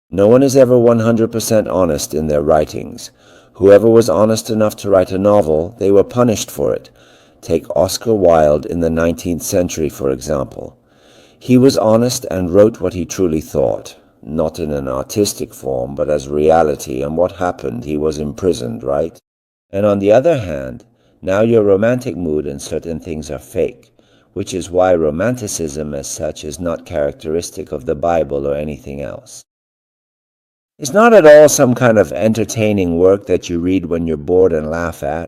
No one is ever 100% honest in their writings. Whoever was honest enough to write a novel, they were punished for it. Take Oscar Wilde in the 19th century, for example. He was honest and wrote what he truly thought, not in an artistic form, but as reality, and what happened? He was imprisoned, right? And on the other hand, now your romantic mood and certain things are fake, which is why romanticism as such is not characteristic of the Bible or anything else. It's not at all some kind of entertaining work that you read when you're bored and laugh at.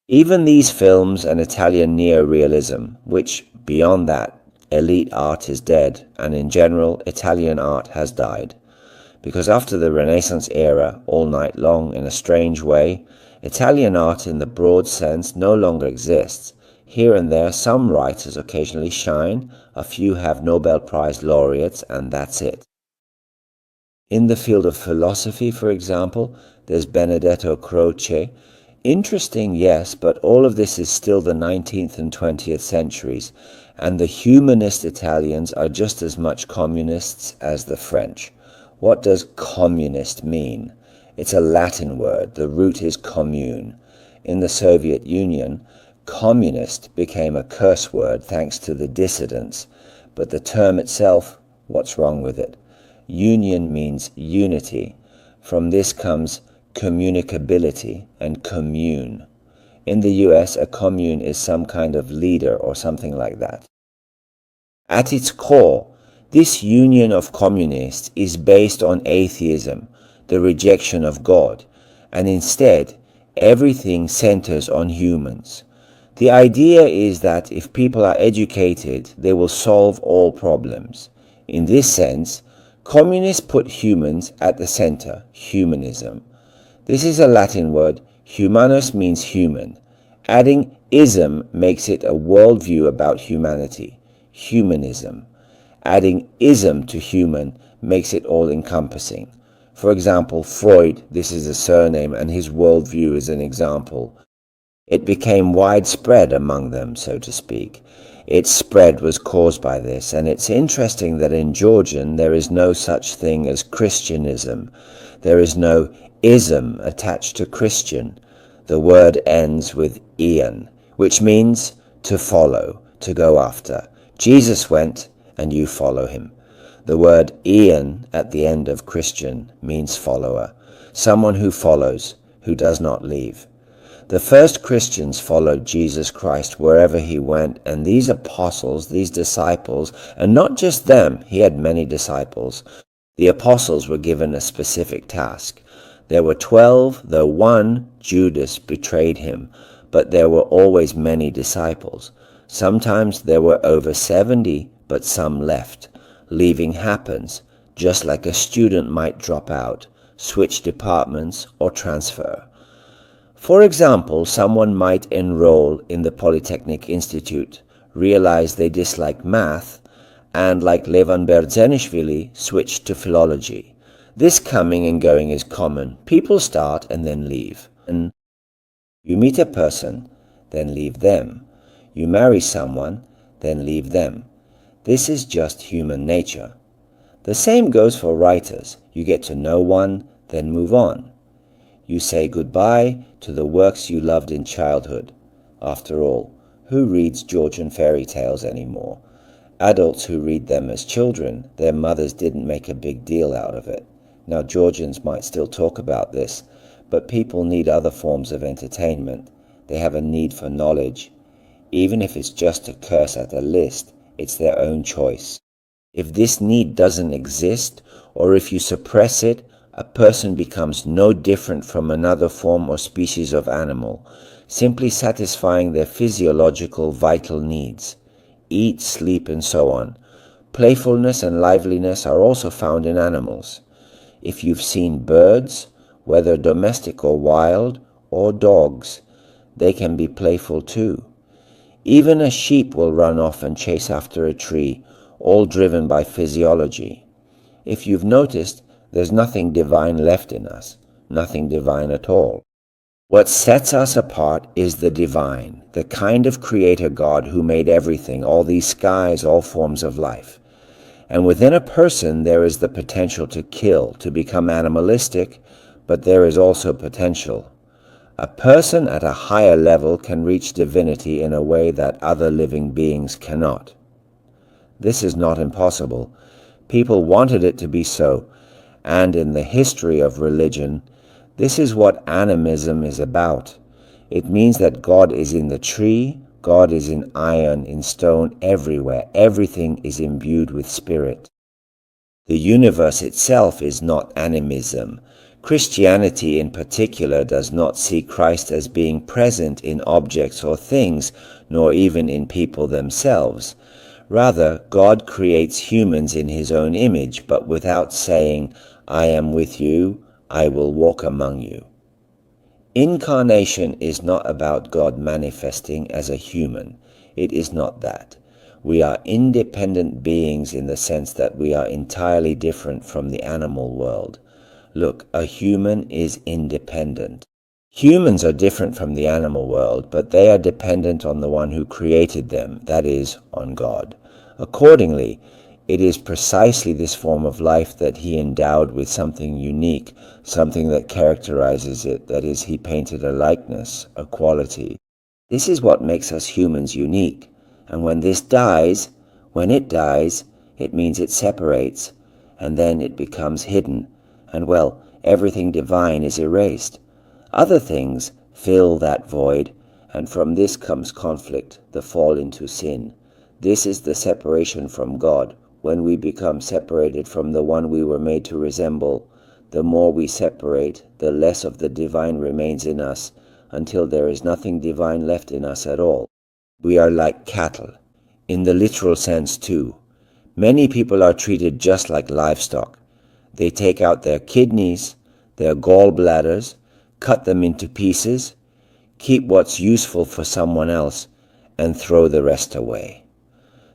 Even these films and Italian neo-realism, which, beyond that, elite art is dead, and in general, Italian art has died. Because after the Renaissance era, all night long, in a strange way, Italian art in the broad sense no longer exists. Here and there, some writers occasionally shine, a few have Nobel Prize laureates, and that's it. In the field of philosophy, for example, there's Benedetto Croce. Interesting, yes, but all of this is still the 19th and 20th centuries, and the humanist Italians are just as much communists as the French. What does communist mean? It's a Latin word. The root is commune. In the Soviet Union, communist became a curse word thanks to the dissidents, but the term itself, what's wrong with it? Union means unity. From this comes communicability and commune. In the US, a commune is some kind of leader or something like that. At its core, this union of communists is based on atheism, the rejection of God, and instead, everything centers on humans. The idea is that if people are educated, they will solve all problems. In this sense, communists put humans at the center, humanism. This is a Latin word. Humanus means human. Adding ism makes it a worldview about humanity, humanism. Adding ism to human makes it all-encompassing. For example, Freud, this is a surname, and his worldview is an example. It became widespread among them, so to speak. Its spread was caused by this, and it's interesting that in Georgian there is no such thing as Christianism. There is no ism attached to Christian. The word ends with ian, which means to follow, to go after. Jesus went, and you follow him. The word ian at the end of Christian means follower, someone who follows, who does not leave. The first Christians followed Jesus Christ wherever he went, and these apostles, these disciples, and not just them, he had many disciples. The apostles were given a specific task. There were 12, though one, Judas, betrayed him, but there were always many disciples. Sometimes there were over 70, but some left. Leaving happens, just like a student might drop out, switch departments, or transfer. For example, someone might enroll in the Polytechnic Institute, realize they dislike math, and like Levan Berzenishvili, switch to philology. This coming and going is common. People start and then leave. And you meet a person, then leave them. You marry someone, then leave them. This is just human nature. The same goes for writers. You get to know one, then move on. You say goodbye to the works you loved in childhood. After all, who reads Georgian fairy tales anymore? Adults who read them as children, their mothers didn't make a big deal out of it. Now Georgians might still talk about this, but people need other forms of entertainment. They have a need for knowledge. Even if it's just a curse at a list, it's their own choice. If this need doesn't exist, or if you suppress it, a person becomes no different from another form or species of animal, simply satisfying their physiological vital needs. Eat, sleep, and so on. Playfulness and liveliness are also found in animals. If you've seen birds, whether domestic or wild, or dogs, they can be playful too. Even a sheep will run off and chase after a tree, all driven by physiology. If you've noticed, there's nothing divine left in us, nothing divine at all. What sets us apart is the divine, the kind of creator God who made everything, all these skies, all forms of life. And within a person there is the potential to kill, to become animalistic, but there is also potential. A person at a higher level can reach divinity in a way that other living beings cannot. This is not impossible. People wanted it to be so, and in the history of religion, this is what animism is about. It means that God is in the tree, God is in iron, in stone, everywhere. Everything is imbued with spirit. The universe itself is not animism. Christianity in particular does not see Christ as being present in objects or things, nor even in people themselves. Rather, God creates humans in his own image, but without saying, I am with you, I will walk among you. Incarnation is not about God manifesting as a human. It is not that. We are independent beings in the sense that we are entirely different from the animal world. Look, a human is independent. Humans are different from the animal world, but they are dependent on the one who created them, that is, on God. Accordingly, it is precisely this form of life that he endowed with something unique, something that characterizes it, that is, he painted a likeness, a quality. This is what makes us humans unique. And when this dies, it means it separates, and then it becomes hidden, and well, everything divine is erased. Other things fill that void, and from this comes conflict, the fall into sin. This is the separation from God. When we become separated from the one we were made to resemble, the more we separate, the less of the divine remains in us, until there is nothing divine left in us at all. We are like cattle, in the literal sense too. Many people are treated just like livestock. They take out their kidneys, their gallbladders, cut them into pieces, keep what's useful for someone else, and throw the rest away.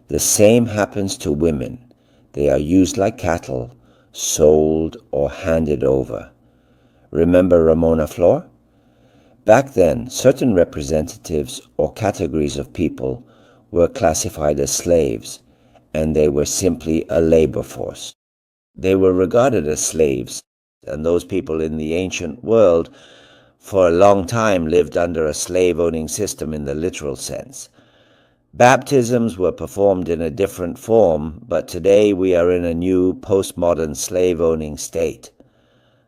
The same happens to women. They are used like cattle, sold or handed over. Remember Ramona Flor? Back then, certain representatives or categories of people were classified as slaves, and they were simply a labor force. They were regarded as slaves, and those people in the ancient world for a long time lived under a slave-owning system in the literal sense. Baptisms were performed in a different form, but today we are in a new postmodern slave-owning state.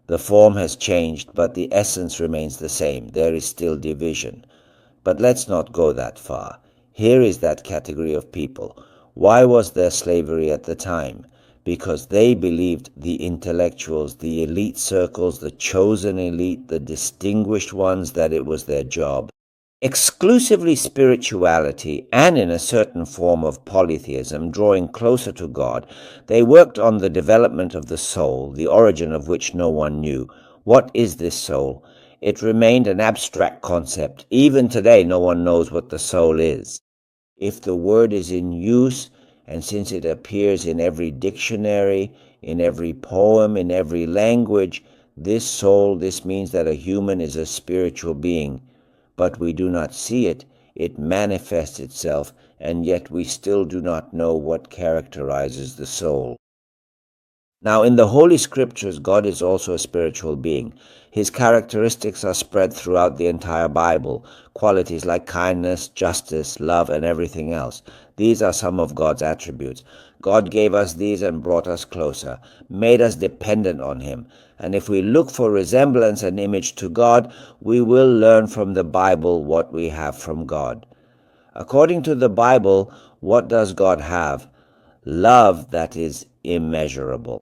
The form has changed, but the essence remains the same. There is still division. But let's not go that far. Here is that category of people. Why was there slavery at the time? Because they believed the intellectuals, the elite circles, the chosen elite, the distinguished ones, that it was their job. Exclusively spirituality, and in a certain form of polytheism, drawing closer to God, they worked on the development of the soul, the origin of which no one knew. What is this soul? It remained an abstract concept. Even today, no one knows what the soul is. If the word is in use, and since it appears in every dictionary, in every poem, in every language, this soul, this means that a human is a spiritual being. But we do not see it, it manifests itself, and yet we still do not know what characterizes the soul. Now, in the Holy Scriptures, God is also a spiritual being. His characteristics are spread throughout the entire Bible, qualities like kindness, justice, love, and everything else. These are some of God's attributes. God gave us these and brought us closer, made us dependent on him. And if we look for resemblance and image to God, we will learn from the Bible what we have from God. According to the Bible, what does God have? Love that is immeasurable.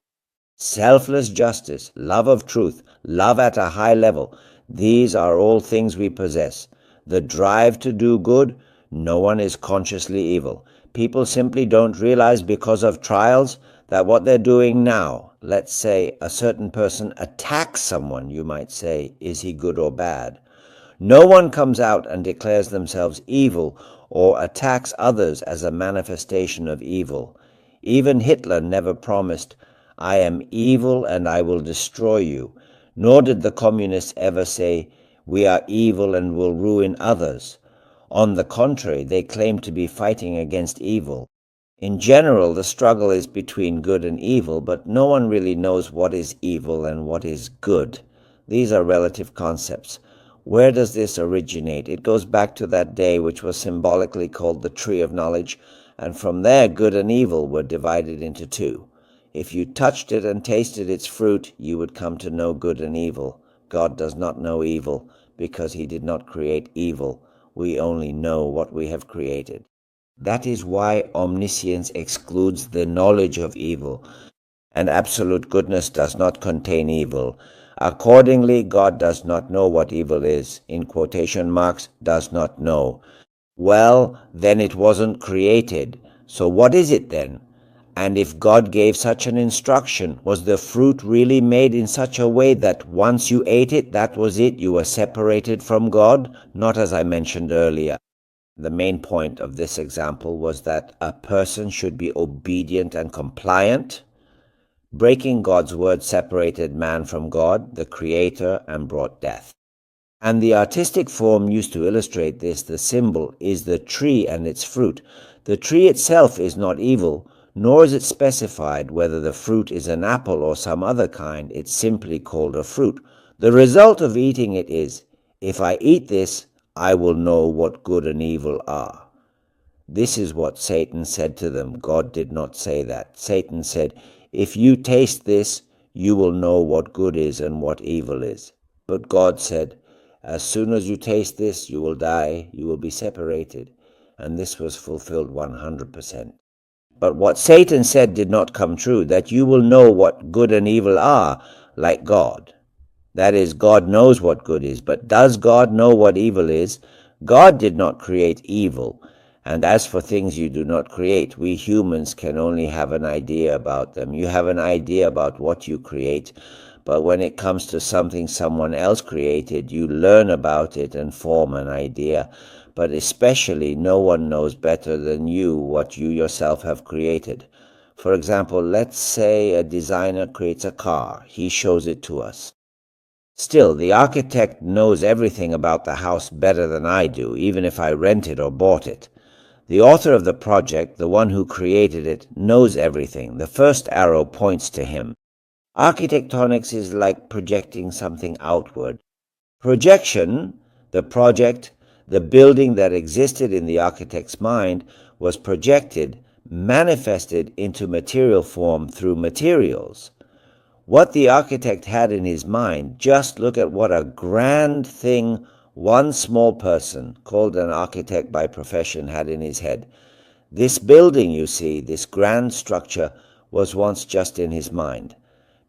Selfless justice, love of truth, love at a high level. These are all things we possess. The drive to do good, no one is consciously evil. People simply don't realize because of trials that what they're doing now, let's say a certain person attacks someone, you might say, is he good or bad? No one comes out and declares themselves evil or attacks others as a manifestation of evil. Even Hitler never promised, I am evil and I will destroy you. Nor did the communists ever say, we are evil and will ruin others. On the contrary, they claimed to be fighting against evil. In general, the struggle is between good and evil, but no one really knows what is evil and what is good. These are relative concepts. Where does this originate? It goes back to that day which was symbolically called the tree of knowledge, and from there good and evil were divided into two. If you touched it and tasted its fruit, you would come to know good and evil. God does not know evil, because he did not create evil. We only know what we have created. That is why omniscience excludes the knowledge of evil, and absolute goodness does not contain evil. Accordingly, God does not know what evil is, in quotation marks, does not know. Well, then it wasn't created. So what is it then? And if God gave such an instruction, was the fruit really made in such a way that once you ate it, that was it, you were separated from God? Not as I mentioned earlier. The main point of this example was that a person should be obedient and compliant. Breaking God's word separated man from God, the Creator, and brought death. And the artistic form used to illustrate this, the symbol, is the tree and its fruit. The tree itself is not evil, nor is it specified whether the fruit is an apple or some other kind. It's simply called a fruit. The result of eating it is, if I eat this, I will know what good and evil are. This is what Satan said to them. God did not say that. Satan said, if you taste this, you will know what good is and what evil is. But God said, as soon as you taste this, you will die, you will be separated. And this was fulfilled 100%. But what Satan said did not come true, that you will know what good and evil are, like God. That is, God knows what good is, but does God know what evil is? God did not create evil. And as for things you do not create, we humans can only have an idea about them. You have an idea about what you create, but when it comes to something someone else created, you learn about it and form an idea. But especially, no one knows better than you what you yourself have created. For example, let's say a designer creates a car. He shows it to us. Still, the architect knows everything about the house better than I do, even if I rent it or bought it. The author of the project, the one who created it, knows everything. The first arrow points to him. Architectonics is like projecting something outward. Projection, the project, the building that existed in the architect's mind, was projected, manifested into material form through materials. What the architect had in his mind, just look at what a grand thing one small person, called an architect by profession, had in his head. This building, you see, this grand structure, was once just in his mind.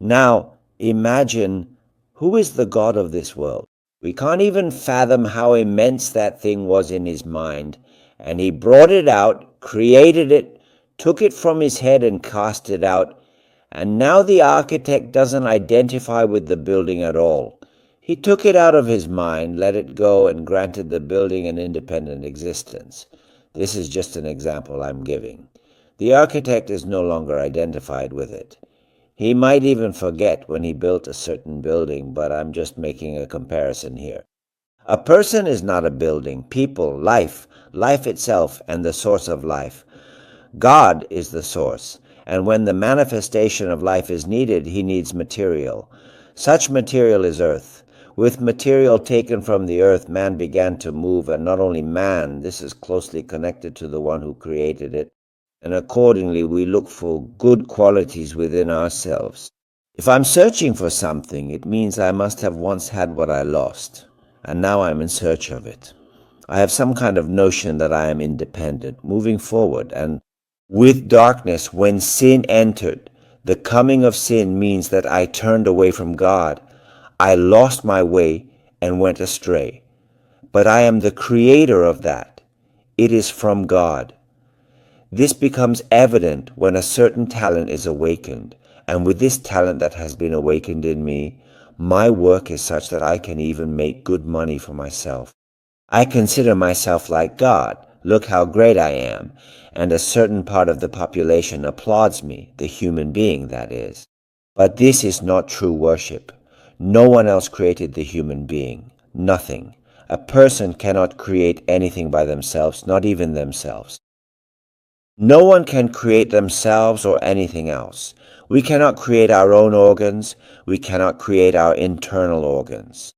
Now, imagine, who is the God of this world? We can't even fathom how immense that thing was in his mind. And he brought it out, created it, took it from his head and cast it out. And now the architect doesn't identify with the building at all. He took it out of his mind, let it go, and granted the building an independent existence. This is just an example I'm giving. The architect is no longer identified with it. He might even forget when he built a certain building, but I'm just making a comparison here. A person is not a building. People, life itself, and the source of life. God is the source, and when the manifestation of life is needed, he needs material. Such material is earth. With material taken from the earth, man began to move, and not only man, this is closely connected to the one who created it, and accordingly we look for good qualities within ourselves. If I'm searching for something, it means I must have once had what I lost, and now I'm in search of it. I have some kind of notion that I am independent, moving forward, and with darkness, when sin entered, the coming of sin means that I turned away from God. I lost my way and went astray. But I am the creator of that. It is from God. This becomes evident when a certain talent is awakened. And with this talent that has been awakened in me, my work is such that I can even make good money for myself. I consider myself like God. Look how great I am. And a certain part of the population applauds me, the human being, that is. But this is not true worship. No one else created the human being. Nothing. A person cannot create anything by themselves, not even themselves. No one can create themselves or anything else. We cannot create our own organs. We cannot create our internal organs.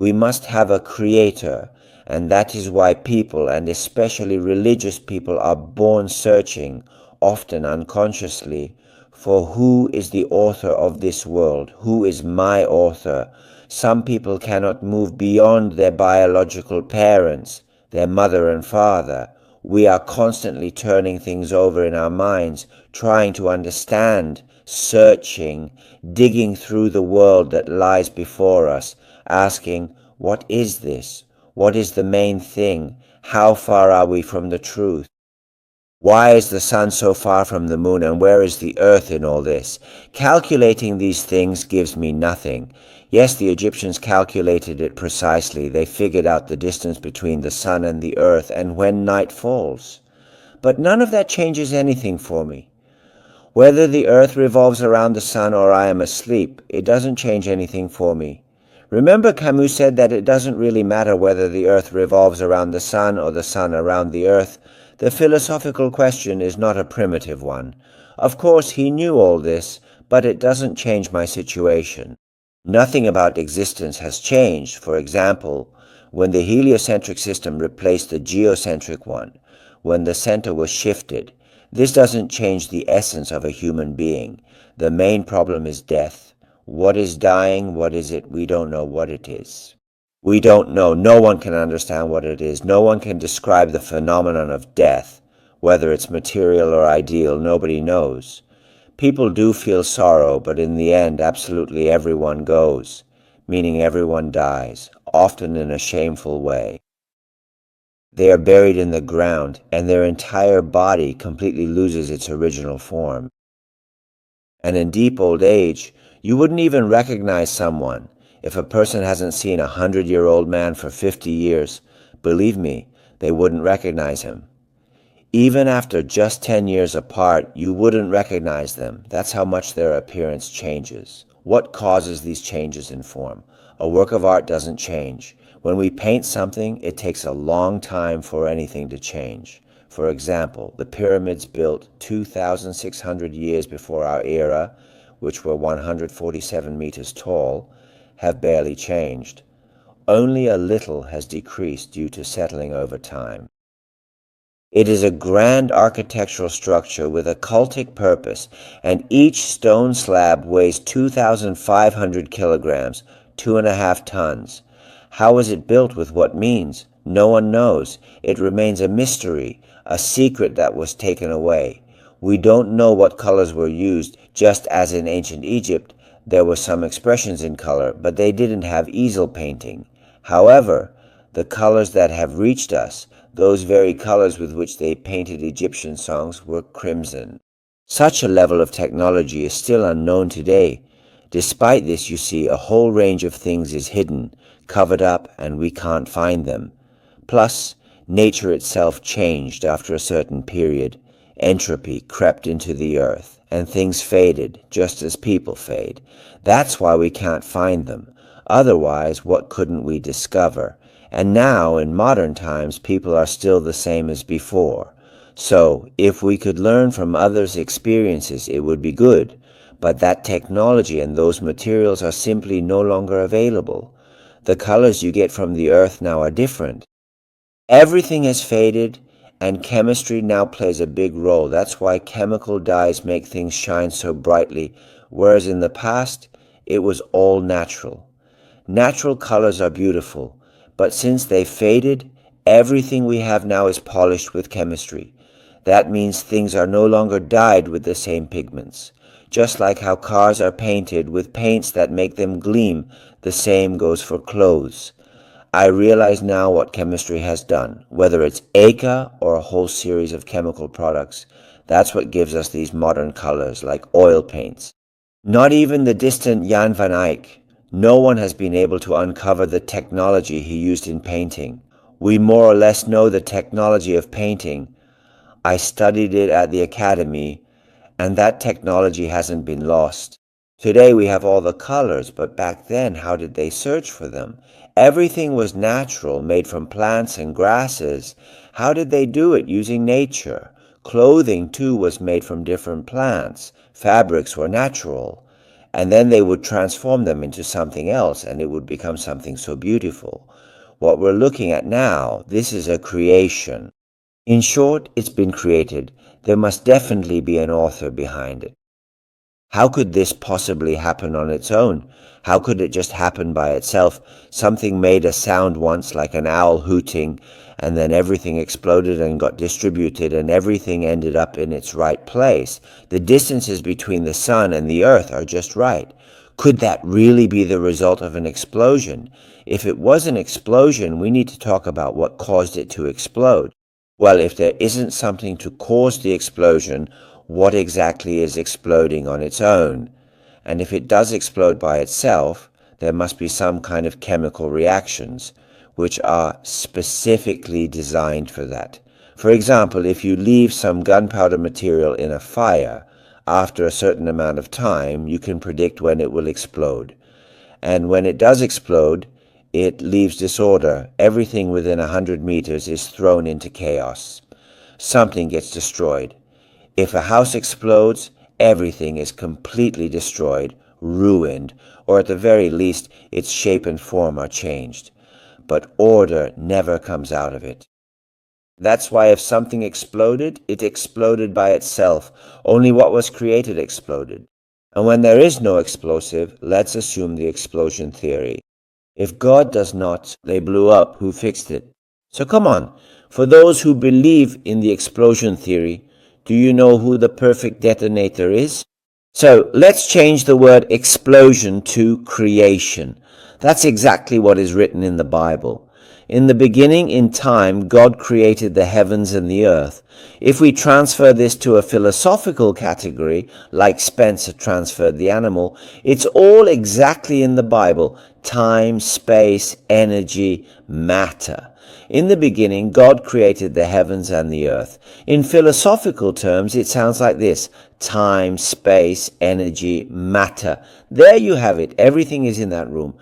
We must have a creator, and that is why people, and especially religious people, are born searching, often unconsciously, for who is the author of this world, who is my author. Some people cannot move beyond their biological parents, their mother and father. We are constantly turning things over in our minds, trying to understand, searching, digging through the world that lies before us, asking, what is this? What is the main thing? How far are we from the truth? Why is the sun so far from the moon, and where is the earth in all this? Calculating these things gives me nothing. Yes, the Egyptians calculated it precisely. They figured out the distance between the sun and the earth and when night falls. But none of that changes anything for me. Whether the earth revolves around the sun or I am asleep, it doesn't change anything for me. Remember, Camus said that it doesn't really matter whether the earth revolves around the sun or the sun around the earth. The philosophical question is not a primitive one. Of course, he knew all this, but it doesn't change my situation. Nothing about existence has changed. For example, when the heliocentric system replaced the geocentric one, when the center was shifted, this doesn't change the essence of a human being. The main problem is death. What is dying? What is it? We don't know what it is. We don't know. No one can understand what it is. No one can describe the phenomenon of death. Whether it's material or ideal, nobody knows. People do feel sorrow, but in the end, absolutely everyone goes, meaning everyone dies, often in a shameful way. They are buried in the ground, and their entire body completely loses its original form. And in deep old age, you wouldn't even recognize someone. If a person hasn't seen a 100-year-old man for 50 years, believe me, they wouldn't recognize him. Even after just 10 years apart, you wouldn't recognize them. That's how much their appearance changes. What causes these changes in form? A work of art doesn't change. When we paint something, it takes a long time for anything to change. For example, the pyramids built 2,600 years before our era, which were 147 meters tall, have barely changed. Only a little has decreased due to settling over time. It is a grand architectural structure with a cultic purpose, and each stone slab weighs 2,500 kilograms, 2.5 tons. How was it built, with what means? No one knows. It remains a mystery, a secret that was taken away. We don't know what colors were used, just as in ancient Egypt there were some expressions in color, but they didn't have easel painting. However, the colors that have reached us, those very colors with which they painted Egyptian songs, were crimson. Such a level of technology is still unknown today. Despite this, you see, a whole range of things is hidden, covered up, and we can't find them. Plus, nature itself changed after a certain period. Entropy crept into the earth, and things faded, just as people fade. That's why we can't find them. Otherwise, what couldn't we discover? And now, in modern times, people are still the same as before. So, if we could learn from others' experiences, it would be good. But that technology and those materials are simply no longer available. The colors you get from the earth now are different. Everything has faded, and chemistry now plays a big role. That's why chemical dyes make things shine so brightly, whereas in the past, it was all natural. Natural colors are beautiful, but since they faded, everything we have now is polished with chemistry. That means things are no longer dyed with the same pigments. Just like how cars are painted with paints that make them gleam, the same goes for clothes. I realize now what chemistry has done, whether it's ACA or a whole series of chemical products. That's what gives us these modern colors like oil paints. Not even the distant Jan van Eyck. No one has been able to uncover the technology he used in painting. We more or less know the technology of painting. I studied it at the academy, and that technology hasn't been lost. Today we have all the colors, but back then, how did they search for them? Everything was natural, made from plants and grasses. How did they do it? Using nature. Clothing, too, was made from different plants. Fabrics were natural. And then they would transform them into something else, and it would become something so beautiful. What we're looking at now, this is a creation. In short, it's been created. There must definitely be an author behind it. How could this possibly happen on its own? How could it just happen by itself? Something made a sound once, like an owl hooting, and then everything exploded and got distributed, and everything ended up in its right place. The distances between the sun and the earth are just right. Could that really be the result of an explosion? If it was an explosion, we need to talk about what caused it to explode. Well, if there isn't something to cause the explosion, what exactly is exploding on its own? And if it does explode by itself, there must be some kind of chemical reactions, which are specifically designed for that. For example, if you leave some gunpowder material in a fire, after a certain amount of time, you can predict when it will explode. And when it does explode, it leaves disorder. Everything within 100 meters is thrown into chaos. Something gets destroyed. If a house explodes, everything is completely destroyed, ruined, or at the very least, its shape and form are changed. But order never comes out of it. That's why if something exploded, it exploded by itself. Only what was created exploded. And when there is no explosive, let's assume the explosion theory. If God does not, they blew up, who fixed it? So come on, for those who believe in the explosion theory, do you know who the perfect detonator is? So let's change the word explosion to creation. That's exactly what is written in the Bible. In the beginning, in time, God created the heavens and the earth. If we transfer this to a philosophical category, like Spencer transferred the animal, it's all exactly in the Bible. Time, space, energy, matter. In the beginning, God created the heavens and the earth. In philosophical terms, it sounds like this: time, space, energy, matter. There you have it. Everything is in that room.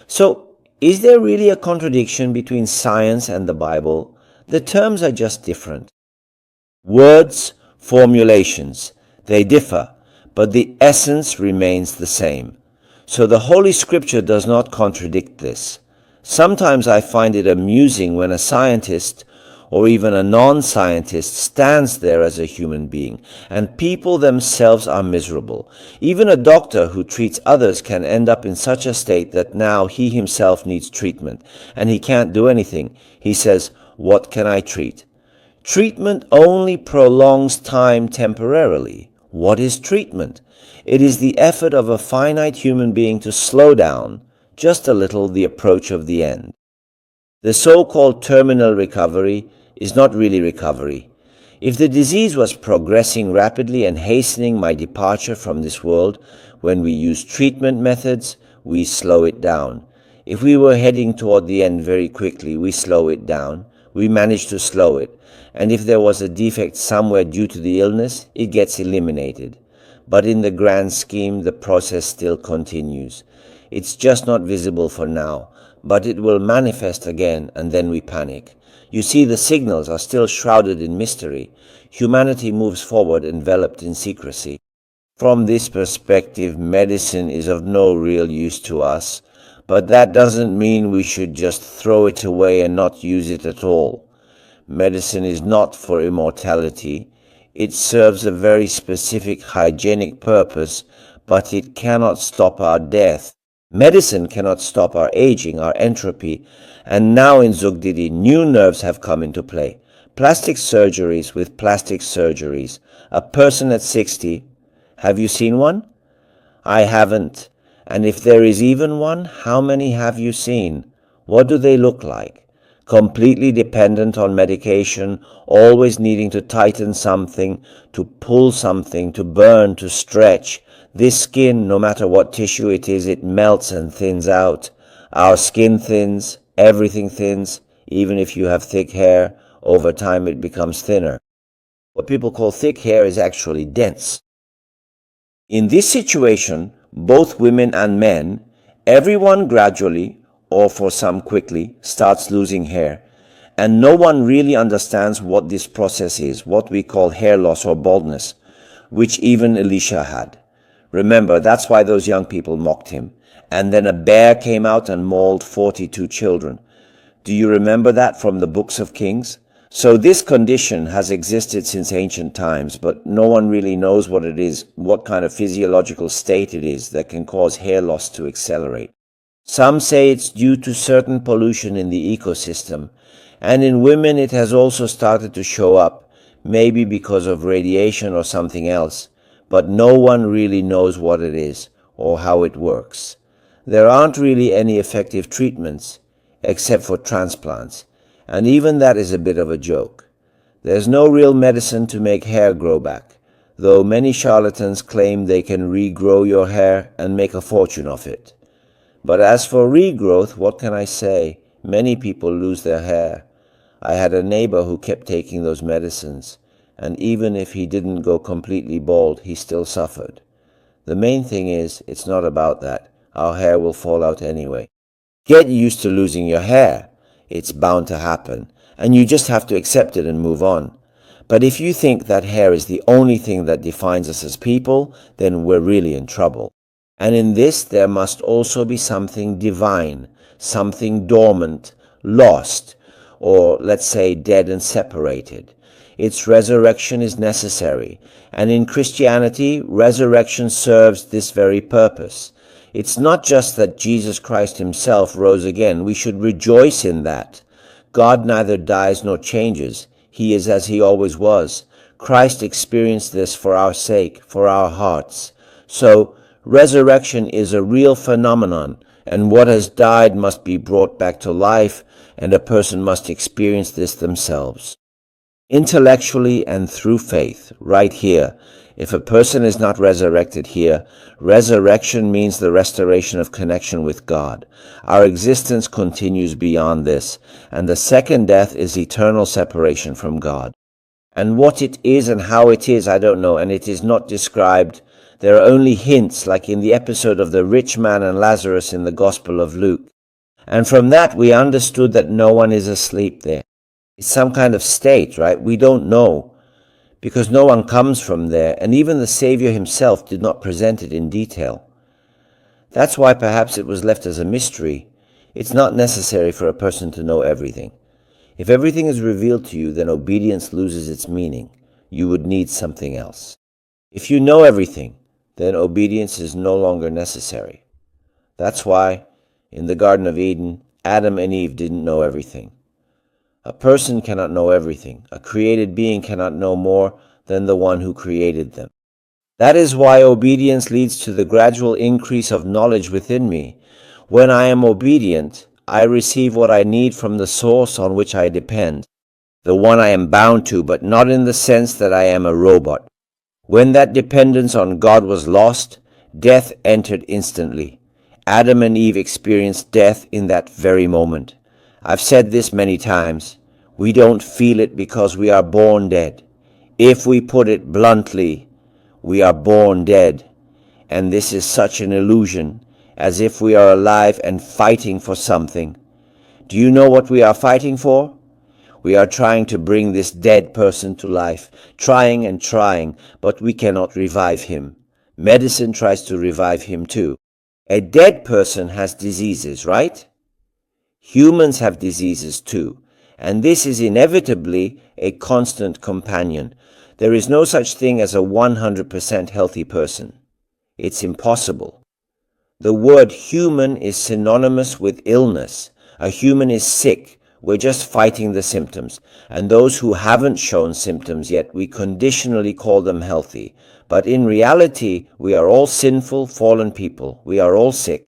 So, is there really a contradiction between science and the Bible? The terms are just different. Words, formulations, they differ, but the essence remains the same. So the Holy Scripture does not contradict this. Sometimes I find it amusing when a scientist or even a non-scientist stands there as a human being, and people themselves are miserable. Even a doctor who treats others can end up in such a state that now he himself needs treatment, and he can't do anything. He says, "What can I treat?" Treatment only prolongs time temporarily. What is treatment? It is the effort of a finite human being to slow down, just a little, the approach of the end. The so-called terminal recovery is not really recovery. If the disease was progressing rapidly and hastening my departure from this world, when we use treatment methods, we slow it down. If we were heading toward the end very quickly, we slow it down. We manage to slow it. And if there was a defect somewhere due to the illness, it gets eliminated. But in the grand scheme, the process still continues. It's just not visible for now, but it will manifest again, and then we panic. You see, the signals are still shrouded in mystery. Humanity moves forward enveloped in secrecy. From this perspective, medicine is of no real use to us, but that doesn't mean we should just throw it away and not use it at all. Medicine is not for immortality. It serves a very specific hygienic purpose, but it cannot stop our death. Medicine cannot stop our aging, our entropy, and now in Zugdidi, new nerves have come into play. Plastic surgeries with plastic surgeries. A person at 60, have you seen one? I haven't. And if there is even one, how many have you seen? What do they look like? Completely dependent on medication, always needing to tighten something, to pull something, to burn, to stretch. This skin, no matter what tissue it is, it melts and thins out. Our skin thins, everything thins. Even if you have thick hair, over time it becomes thinner. What people call thick hair is actually dense. In this situation, both women and men, everyone gradually, or for some quickly, starts losing hair. And no one really understands what this process is, what we call hair loss or baldness, which even Elisha had. Remember, that's why those young people mocked him. And then a bear came out and mauled 42 children. Do you remember that from the books of Kings? So this condition has existed since ancient times, but no one really knows what it is, what kind of physiological state it is that can cause hair loss to accelerate. Some say it's due to certain pollution in the ecosystem, and in women it has also started to show up, maybe because of radiation or something else, but no one really knows what it is or how it works. There aren't really any effective treatments, except for transplants, and even that is a bit of a joke. There's no real medicine to make hair grow back, though many charlatans claim they can regrow your hair and make a fortune of it. But as for regrowth, what can I say? Many people lose their hair. I had a neighbor who kept taking those medicines, and even if he didn't go completely bald, he still suffered. The main thing is, it's not about that. Our hair will fall out anyway. Get used to losing your hair. It's bound to happen, and you just have to accept it and move on. But if you think that hair is the only thing that defines us as people, then we're really in trouble. And in this there must also be something divine, something dormant, lost, or let's say dead and separated. Its resurrection is necessary, and in Christianity, resurrection serves this very purpose. It's not just that Jesus Christ himself rose again. We should rejoice in that. God neither dies nor changes. He is as he always was. Christ experienced this for our sake, for our hearts. So, resurrection is a real phenomenon, and what has died must be brought back to life, and a person must experience this themselves. Intellectually and through faith, right here. If a person is not resurrected here, resurrection means the restoration of connection with God. Our existence continues beyond this, and the second death is eternal separation from God. And what it is and how it is, I don't know, and it is not described. There are only hints, like in the episode of the rich man and Lazarus in the Gospel of Luke. And from that we understood that no one is asleep there. It's some kind of state, right? We don't know, because no one comes from there, and even the Savior himself did not present it in detail. That's why perhaps it was left as a mystery. It's not necessary for a person to know everything. If everything is revealed to you, then obedience loses its meaning. You would need something else. If you know everything, then obedience is no longer necessary. That's why, in the Garden of Eden, Adam and Eve didn't know everything. A person cannot know everything. A created being cannot know more than the one who created them. That is why obedience leads to the gradual increase of knowledge within me. When I am obedient, I receive what I need from the source on which I depend, the one I am bound to, but not in the sense that I am a robot. When that dependence on God was lost, death entered instantly. Adam and Eve experienced death in that very moment. I've said this many times. We don't feel it because we are born dead. If we put it bluntly, we are born dead. And this is such an illusion, as if we are alive and fighting for something. Do you know what we are fighting for? We are trying to bring this dead person to life, trying and trying, but we cannot revive him. Medicine tries to revive him too. A dead person has diseases, right? Humans have diseases too, and this is inevitably a constant companion. There is no such thing as a 100% healthy person. It's impossible. The word human is synonymous with illness. A human is sick. We're just fighting the symptoms. And those who haven't shown symptoms yet, we conditionally call them healthy. But in reality, we are all sinful, fallen people. We are all sick.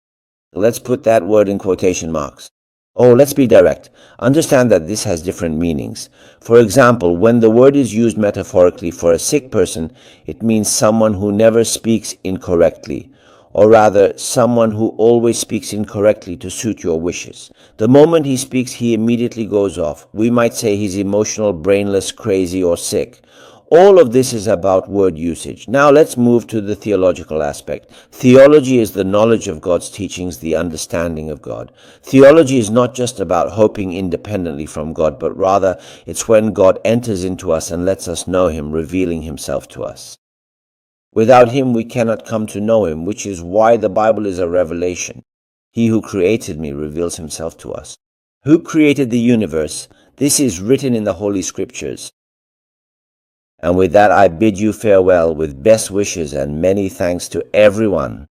Let's put that word in quotation marks. Oh, let's be direct. Understand that this has different meanings. For example, when the word is used metaphorically for a sick person, it means someone who never speaks incorrectly, or rather, someone who always speaks incorrectly to suit your wishes. The moment he speaks, he immediately goes off. We might say he's emotional, brainless, crazy, or sick. All of this is about word usage. Now let's move to the theological aspect. Theology is the knowledge of God's teachings, the understanding of God. Theology is not just about hoping independently from God, but rather it's when God enters into us and lets us know him, revealing himself to us. Without him, we cannot come to know him, which is why the Bible is a revelation. He who created me reveals himself to us. Who created the universe? This is written in the Holy Scriptures. And with that, I bid you farewell with best wishes and many thanks to everyone